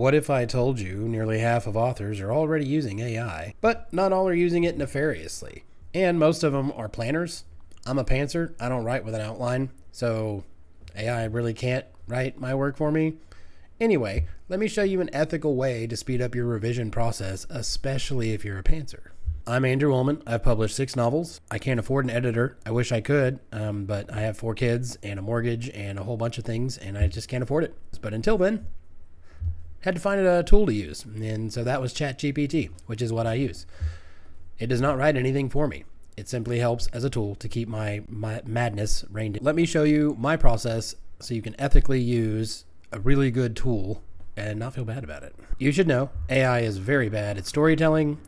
What if I told you nearly half of authors are already using AI, but not all are using it nefariously? And most of them are planners. I'm a pantser. I don't write with an outline, so AI really can't write my work for me. Anyway, let me show you an ethical way to speed up your revision process, especially if you're a pantser. I'm Andrew Ullman. I've published 6 novels. I can't afford an editor. I wish I could, but I have 4 kids and a mortgage and a whole bunch of things, and I just can't afford it. But until then, had to find a tool to use, and so that was ChatGPT, which is what I use. It does not write anything for me. It simply helps as a tool to keep my madness reined in. Let me show you my process so you can ethically use a really good tool and not feel bad about it. You should know AI is very bad at storytelling,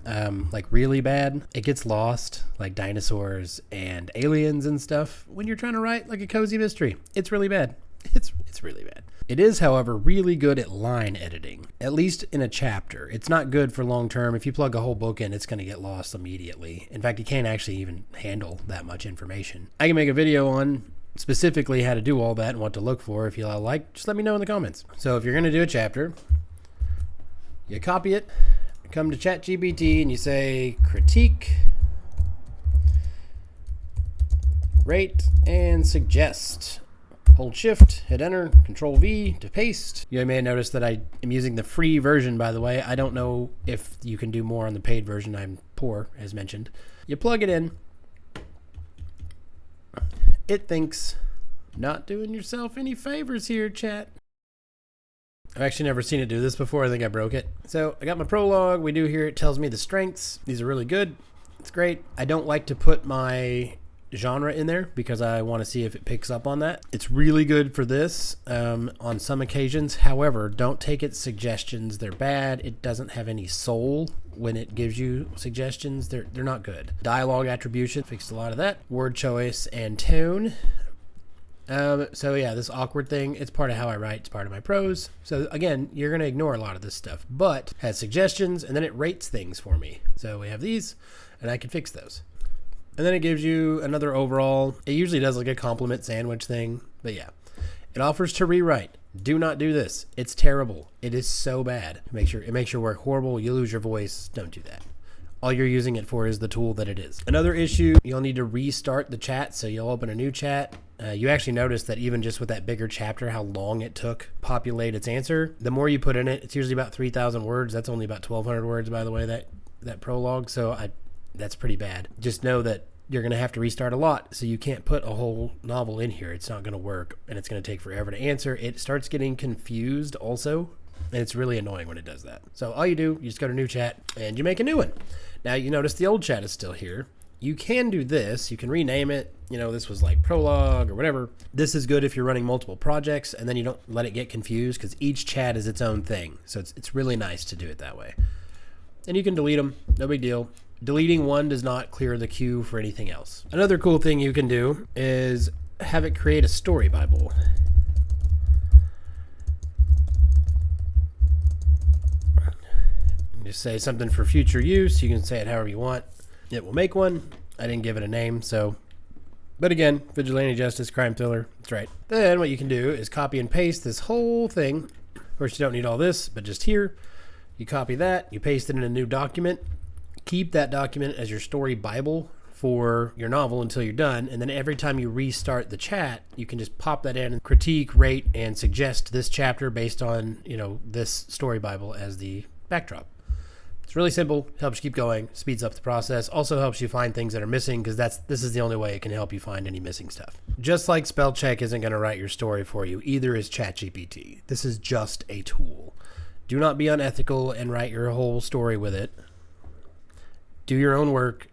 like really bad. It gets lost, like dinosaurs and aliens and stuff, when you're trying to write like a cozy mystery. It's really bad. It's really bad. It is, however, really good at line editing, at least in a chapter. It's not good for long term. If you plug a whole book in, it's going to get lost immediately. In fact, it can't actually even handle that much information. I can make a video on specifically how to do all that and what to look for. If you like, just let me know in the comments. So if you're going to do a chapter, you copy it, come to ChatGPT and you say critique, rate, and suggest. Hold shift, hit enter, control V to paste. You may have noticed that I am using the free version, by the way. I don't know if you can do more on the paid version. I'm poor, as mentioned. You plug it in. It thinks, not doing yourself any favors here, chat. I've actually never seen it do this before. I think I broke it. So I got my prologue. We do here, it tells me the strengths. These are really good. It's great. I don't like to put my genre in there because I want to see if it picks up on that. It's really good for this on some occasions. However, don't take its suggestions. They're bad. It doesn't have any soul when it gives you suggestions. They're not good. Dialogue attribution fixed a lot of that. Word choice and tone. So yeah, this awkward thing, it's part of how I write. It's part of my prose. So again, you're going to ignore a lot of this stuff, but has suggestions and then it rates things for me. So we have these and I can fix those. And then it gives you another overall. It usually does like a compliment sandwich thing, but yeah. It offers to rewrite. Do not do this. It's terrible. It is so bad. It makes your work horrible. You lose your voice. Don't do that. All you're using it for is the tool that it is. Another issue, you'll need to restart the chat. So you'll open a new chat. You actually notice that even just with that bigger chapter, how long it took to populate its answer. The more you put in it, it's usually about 3,000 words. That's only about 1,200 words, by the way, that prologue. So that's pretty bad. Just know that you're going to have to restart a lot, so you can't put a whole novel in here. It's not going to work, and it's going to take forever to answer. It starts getting confused also, and it's really annoying when it does that. So all you do, you just go to new chat, and you make a new one. Now, you notice the old chat is still here. You can do this. You can rename it. You know, this was like prologue or whatever. This is good if you're running multiple projects, and then you don't let it get confused because each chat is its own thing. So it's really nice to do it that way. And you can delete them. No big deal. Deleting one does not clear the queue for anything else. Another cool thing you can do is have it create a story Bible. Just say something for future use. You can say it however you want. It will make one. I didn't give it a name, so. But again, vigilante justice, crime thriller. That's right. Then what you can do is copy and paste this whole thing. Of course, you don't need all this, but just here. You copy that. You paste it in a new document. Keep that document as your story Bible for your novel until you're done. And then every time you restart the chat, you can just pop that in and critique, rate, and suggest this chapter based on, this story Bible as the backdrop. It's really simple, helps you keep going, speeds up the process, also helps you find things that are missing because this is the only way it can help you find any missing stuff. Just like spell check isn't going to write your story for you, either is ChatGPT. This is just a tool. Do not be unethical and write your whole story with it. Do your own work,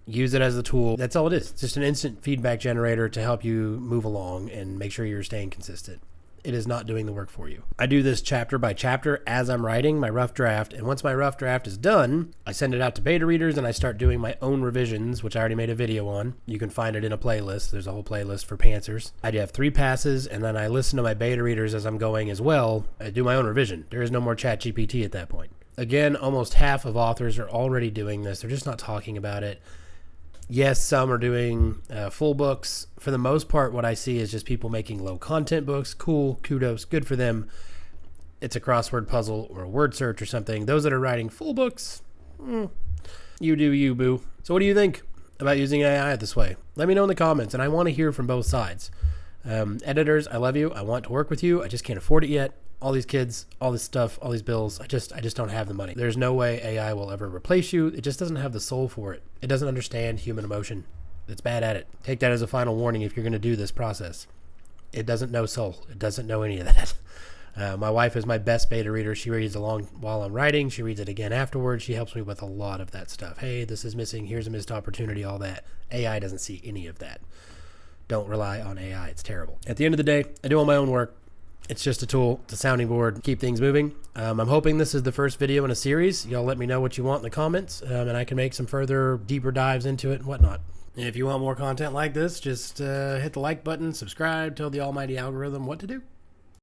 use it as a tool. That's all it is. It's just an instant feedback generator to help you move along and make sure you're staying consistent. It is not doing the work for you. I do this chapter by chapter as I'm writing my rough draft, and once my rough draft is done, I send it out to beta readers and I start doing my own revisions, which I already made a video on. You can find it in a playlist. There's a whole playlist for pantsers. I do have 3 passes, and then I listen to my beta readers as I'm going as well. I do my own revision. There is no more ChatGPT at that point. Again, almost half of authors are already doing this. They're just not talking about it. Yes, some are doing full books. For the most part, what I see is just people making low content books. Cool, kudos, good for them. it's a crossword puzzle or a word search or something. Those that are writing full books, you do you, boo. So what do you think about using AI this way? Let me know in the comments, and I want to hear from both sides. Editors, I love you. I want to work with you. I just can't afford it yet. All these kids, all this stuff, all these bills. I just don't have the money. There's no way AI will ever replace you. It just doesn't have the soul for it. It doesn't understand human emotion. It's bad at it. Take that as a final warning if you're going to do this process. It doesn't know soul. It doesn't know any of that. My wife is my best beta reader. She reads along while I'm writing. She reads it again afterwards. She helps me with a lot of that stuff. Hey, this is missing. Here's a missed opportunity, all that. AI doesn't see any of that. Don't rely on AI. It's terrible. At the end of the day, I do all my own work. It's just a tool, it's a sounding board, keep things moving. I'm hoping this is the first video in a series. Y'all let me know what you want in the comments, and I can make some further deeper dives into it and whatnot. If you want more content like this, just hit the like button, subscribe, tell the almighty algorithm what to do.